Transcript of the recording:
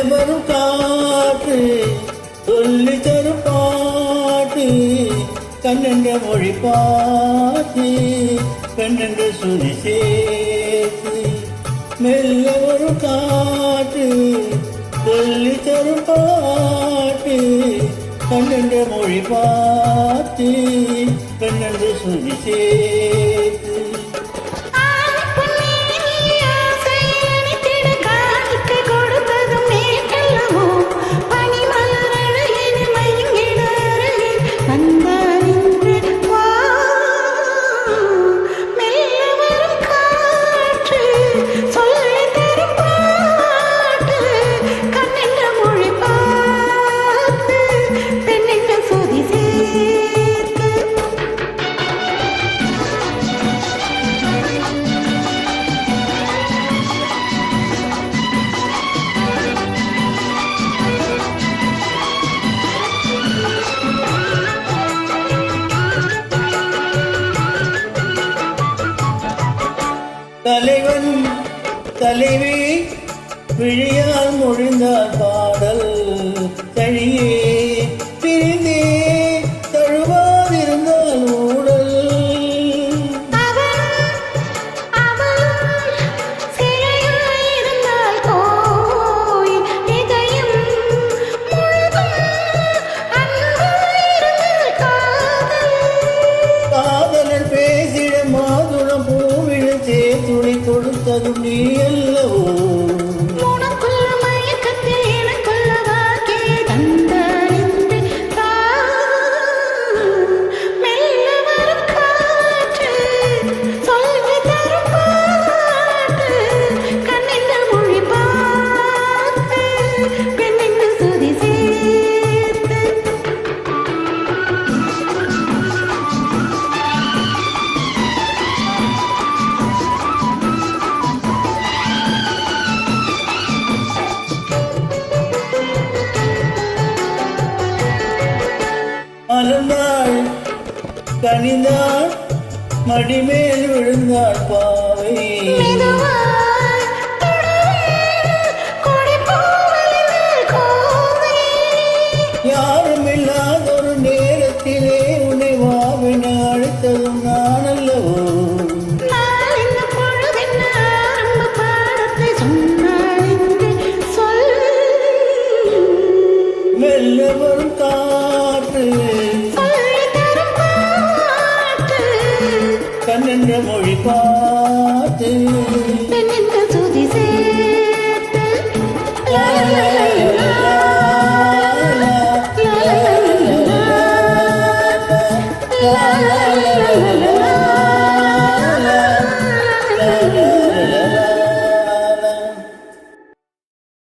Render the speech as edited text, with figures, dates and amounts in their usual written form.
வரும் காற்று சொல்லி தரும் பாட்டு கண்ணென்ற மொழி பாட்டு பெண்ணென்ற சுதி சேர்த்து மெல்ல வரும் காற்று சொல்லி தரும் பாட்டு கண்ணென்ற மொழி பாட்டு பெண்ணென்ற சுதி சேர்த்து தலைவன் தலைவி விழியால் மொழிந்தார் பாடல் தழியே பிரிந்தே தழுவாதிருந்தால் ஊடல் காதலன் பேசிட மாதுளம் பூவிழ துணை கொடுத்ததும் நீ அல்லவோ மலர்ந்தாள் கனிந்தாள் மடிமேல் விழுந்தாள் பாவை யாரும் இல்லாத ஒரு நேரத்திலே உன்னை வாவென அழைத்ததும் நான் அல்லவோ மெல்ல வரும் காற்று கண்ணென்ற மொழி பாட்டு பெண்ணென்ற சுதி சேர்த்து la la la la